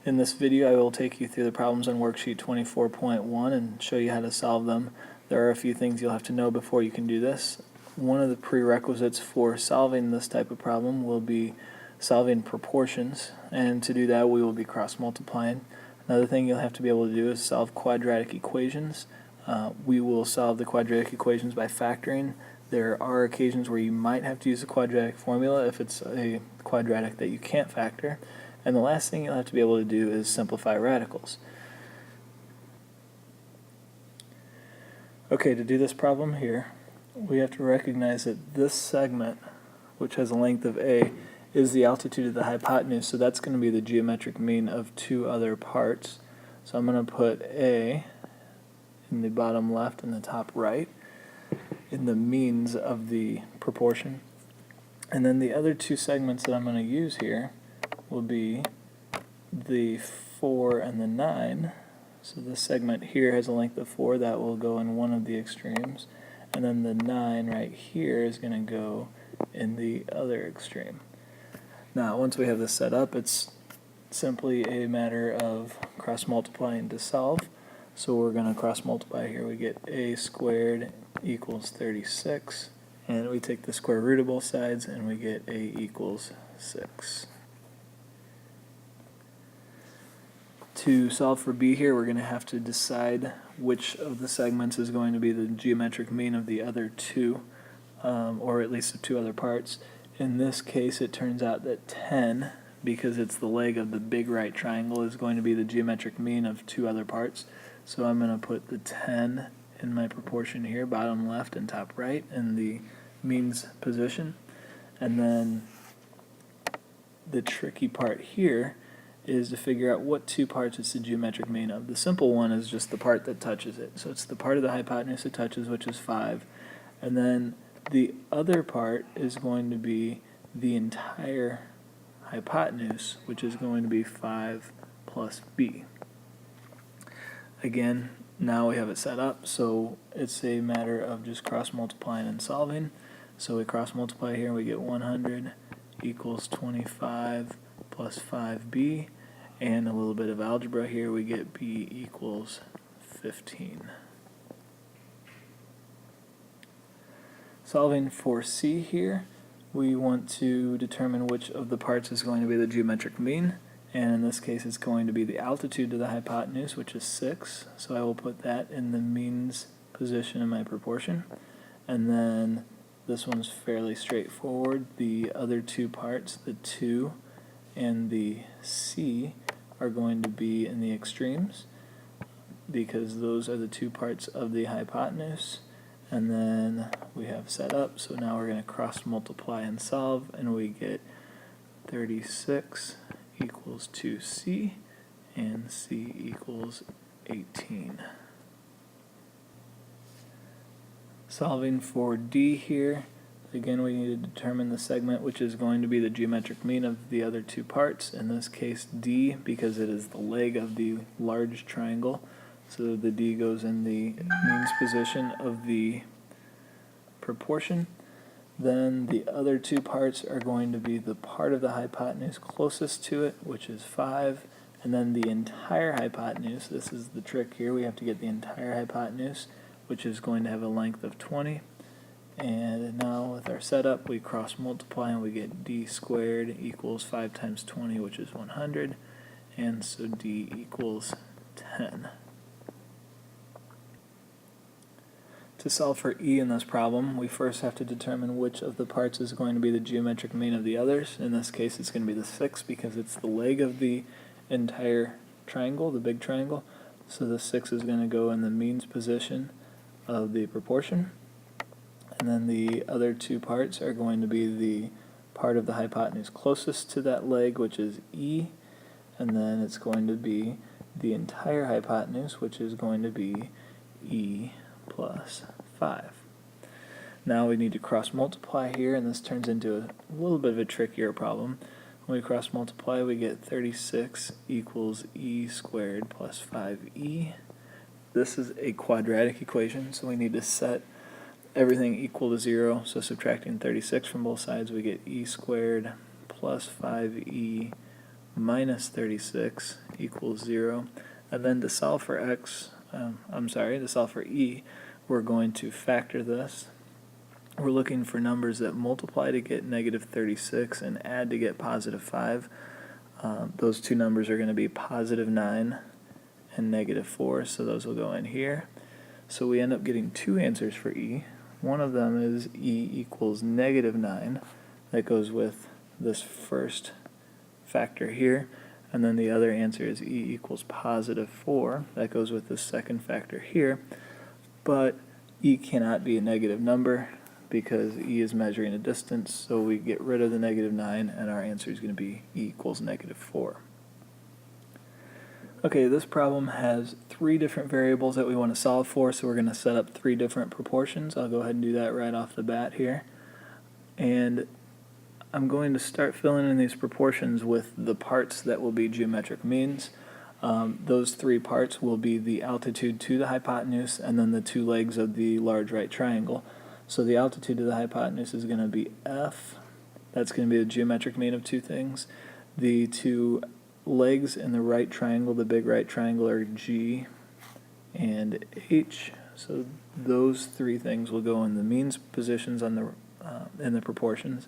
In this video I will take you through the problems on Worksheet 24.1 and show you how to solve them. There are a few things you'll have to know before you can do this. One of the prerequisites for solving this type of problem will be solving proportions, and to do that we will be cross-multiplying. Another thing you'll have to be able to do is solve quadratic equations. We will solve the quadratic equations by factoring. There are occasions where you might have to use a quadratic formula if it's a quadratic that you can't factor. And the last thing you'll have to be able to do is simplify radicals. Okay, to do this problem here, we have to recognize that this segment, which has a length of a, is the altitude of the hypotenuse, so that's going to be the geometric mean of two other parts. So I'm going to put a in the bottom left and the top right in the means of the proportion. And then the other two segments that I'm going to use here will be the 4 and the 9. So this segment here has a length of 4, that will go in one of the extremes, and then the 9 right here is going to go in the other extreme. Now once we have this set up, it's simply a matter of cross-multiplying to solve. So we're going to cross-multiply here. We get a squared equals 36, and we take the square root of both sides and we get a equals 6. To solve for b here, we're going to have to decide which of the segments is going to be the geometric mean of the other two, or at least the two other parts. In this case, it turns out that 10, because it's the leg of the big right triangle, is going to be the geometric mean of two other parts. So I'm going to put the 10 in my proportion here, bottom left and top right, in the means position. And then the tricky part here is to figure out what two parts it's the geometric mean of. The simple one is just the part that touches it. So it's the part of the hypotenuse it touches, which is 5. And then the other part is going to be the entire hypotenuse, which is going to be 5 plus b. Again, now we have it set up, so it's a matter of just cross-multiplying and solving. So we cross-multiply here, we get 100 equals 25 plus 5b, and a little bit of algebra here, we get b equals 15. Solving for c here, we want to determine which of the parts is going to be the geometric mean, and in this case it's going to be the altitude of the hypotenuse, which is 6, so I will put that in the means position in my proportion. And then this one's fairly straightforward. The other two parts, the 2 and the c, are going to be in the extremes because those are the two parts of the hypotenuse. And then we have set up, so now we're going to cross multiply and solve, and we get 36 equals 2c, and c equals 18. Solving for d here, again we need to determine the segment which is going to be the geometric mean of the other two parts. In this case d, because it is the leg of the large triangle, so the d goes in the means position of the proportion. Then the other two parts are going to be the part of the hypotenuse closest to it, which is 5, and then the entire hypotenuse. This is the trick here, we have to get the entire hypotenuse, which is going to have a length of 20. And now with our setup, we cross multiply and we get d squared equals 5 times 20, which is 100, and so d equals 10. To solve for e in this problem, we first have to determine which of the parts is going to be the geometric mean of the others. In this case it's going to be the 6 because it's the leg of the entire triangle, the big triangle. So the 6 is going to go in the means position of the proportion. And then the other two parts are going to be the part of the hypotenuse closest to that leg, which is e, and then it's going to be the entire hypotenuse, which is going to be e plus 5. Now we need to cross multiply here, and this turns into a little bit of a trickier problem. When we cross multiply, we get 36 equals e squared plus 5e. This is a quadratic equation, so we need to set everything equal to 0. So subtracting 36 from both sides, we get e squared plus 5e minus 36 equals 0. And then to solve for to solve for e, we're going to factor this. We're looking for numbers that multiply to get negative 36 and add to get positive 5. Those two numbers are going to be positive 9 and negative 4, so those will go in here. So we end up getting two answers for e. One of them is e equals negative 9. That goes with this first factor here. And then the other answer is e equals positive 4. That goes with the second factor here. But e cannot be a negative number because e is measuring a distance, so we get rid of the negative 9, and our answer is going to be e equals negative 4. Okay, this problem has three different variables that we want to solve for, so we're going to set up three different proportions. I'll go ahead and do that right off the bat here. And I'm going to start filling in these proportions with the parts that will be geometric means. Those three parts will be the altitude to the hypotenuse and then the two legs of the large right triangle. So the altitude to the hypotenuse is going to be f. That's going to be the geometric mean of two things. The two legs in the right triangle, the big right triangle, are g and h. So those three things will go in the means positions on the in the proportions.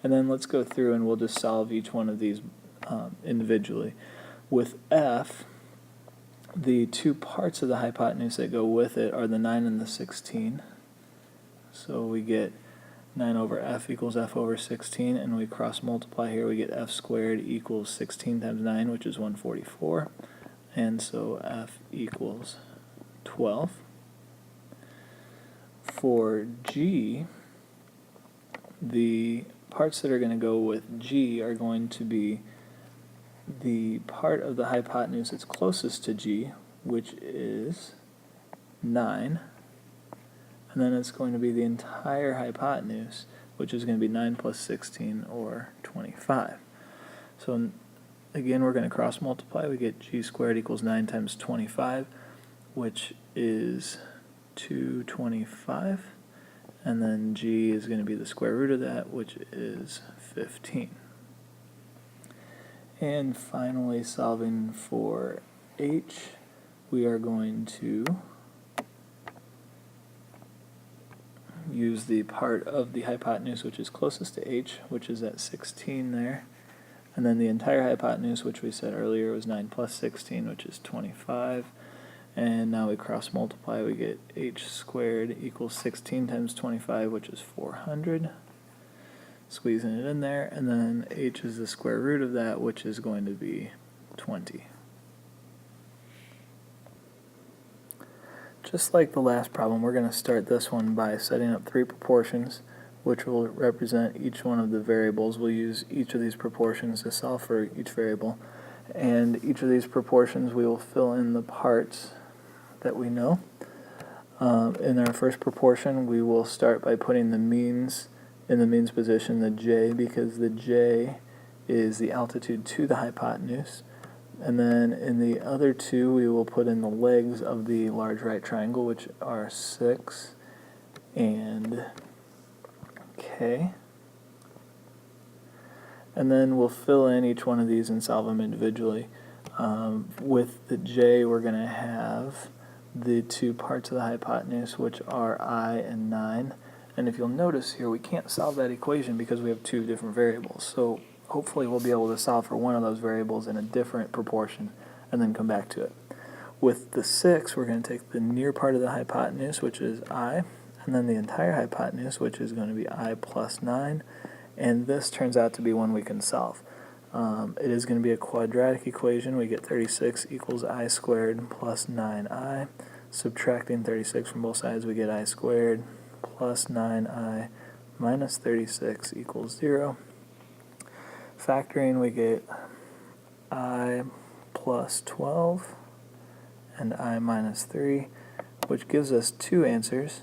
And then let's go through and we'll just solve each one of these individually. With f, the two parts of the hypotenuse that go with it are the 9 and the 16. So we get 9 over f equals f over 16, and we cross multiply here, we get f squared equals 16 times 9, which is 144, and so f equals 12. For g, the parts that are going to go with g are going to be the part of the hypotenuse that's closest to g, which is 9, and then it's going to be the entire hypotenuse, which is going to be 9 plus 16, or 25. So again, we're going to cross multiply. We get g squared equals 9 times 25, which is 225. And then g is going to be the square root of that, which is 15. And finally, solving for h, we are going to use the part of the hypotenuse which is closest to h, which is at 16 there. And then the entire hypotenuse, which we said earlier was 9 plus 16, which is 25. And now we cross multiply, we get h squared equals 16 times 25, which is 400. Squeezing it in there, and then h is the square root of that, which is going to be 20. Just like the last problem, we're going to start this one by setting up three proportions, which will represent each one of the variables. We'll use each of these proportions to solve for each variable, and each of these proportions we will fill in the parts that we know. In our first proportion, we will start by putting the means in the means position, the j, because the j is the altitude to the hypotenuse. And then in the other two, we will put in the legs of the large right triangle, which are 6 and k. And then we'll fill in each one of these and solve them individually. With the j, we're going to have the two parts of the hypotenuse, which are I and 9. And if you'll notice here, we can't solve that equation because we have two different variables. So hopefully we'll be able to solve for one of those variables in a different proportion and then come back to it. With the 6, we're going to take the near part of the hypotenuse, which is I, and then the entire hypotenuse, which is going to be I plus 9. And this turns out to be one we can solve. It is going to be a quadratic equation. We get 36 equals I squared plus 9I. Subtracting 36 from both sides, we get I squared plus 9I minus 36 equals 0. Factoring, we get I plus 12 and I minus 3, which gives us two answers,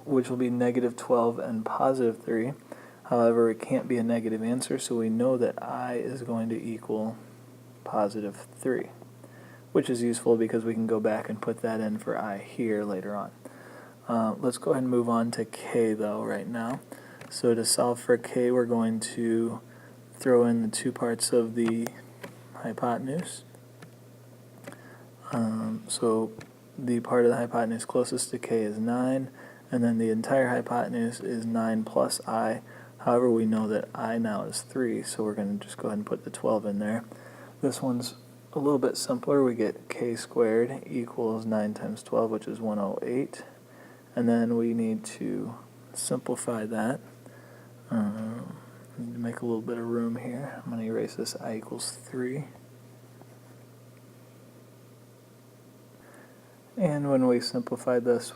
which will be negative 12 and positive 3. However, it can't be a negative answer, so we know that I is going to equal positive 3, which is useful because we can go back and put that in for I here later on. Let's go ahead and move on to k, though, right now. So to solve for k, we're going to throw in the two parts of the hypotenuse. So the part of the hypotenuse closest to k is 9, and then the entire hypotenuse is 9 plus I. However, we know that I now is 3, so we're going to just go ahead and put the 12 in there. This one's a little bit simpler. We get k squared equals 9 times 12, which is 108. And then we need to simplify that. Need to make a little bit of room here. I'm going to erase this I equals 3. And when we simplify this,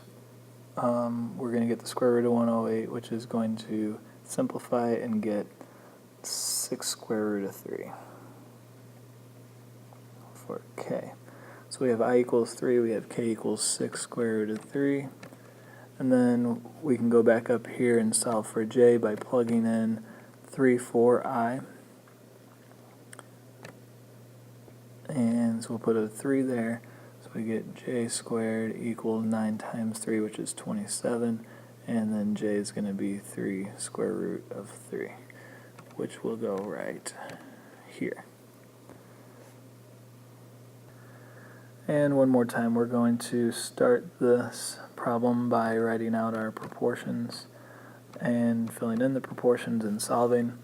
we're going to get the square root of 108, which is going to simplify and get 6 square root of 3 for k. So we have I equals 3, we have k equals 6 square root of 3. And then we can go back up here and solve for j by plugging in 3 for I. And so we'll put a 3 there. So we get j squared equals 9 times 3, which is 27. And then j is going to be 3 square root of 3, which will go right here. And one more time, we're going to start this problem by writing out our proportions and filling in the proportions and solving.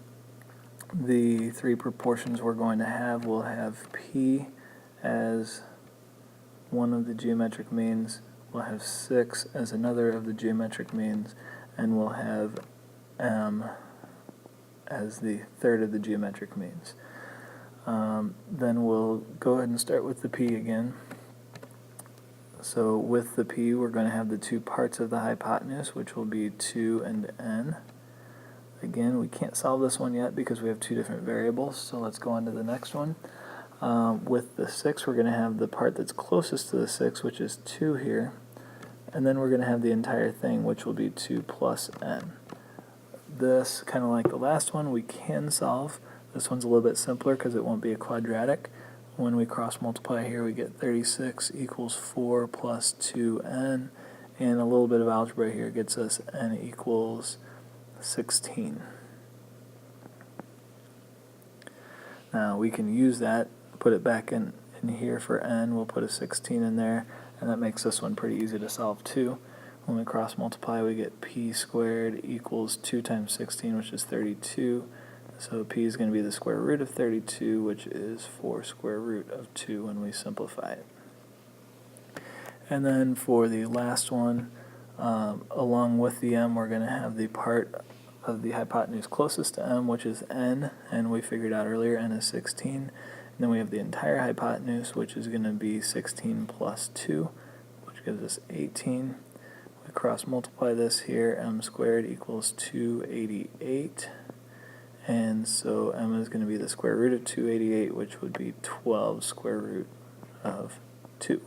The three proportions we're going to have will have p as one of the geometric means, we'll have 6 as another of the geometric means, and we'll have m as the third of the geometric means. Then we'll go ahead and start with the p again. So with the p, we're going to have the two parts of the hypotenuse, which will be 2 and n. Again, we can't solve this one yet because we have two different variables, so let's go on to the next one. With the 6, we're going to have the part that's closest to the 6, which is 2 here, and then we're going to have the entire thing, which will be 2 plus n. This, kind of like the last one, we can solve. This one's a little bit simpler because it won't be a quadratic. When we cross multiply here, we get 36 equals 4 plus 2n, and a little bit of algebra here gets us n equals 16. Now we can use that, put it back in here for n, we'll put a 16 in there, and that makes this one pretty easy to solve too. When we cross multiply, we get p squared equals 2 times 16, which is 32. So p is going to be the square root of 32, which is 4 square root of 2 when we simplify it. And then for the last one, along with the m, we're going to have the part of the hypotenuse closest to m, which is n, and we figured out earlier n is 16. And then we have the entire hypotenuse, which is going to be 16 plus 2, which gives us 18. We cross multiply this here, m squared equals 288. And so m is going to be the square root of 288, which would be 12 square root of 2.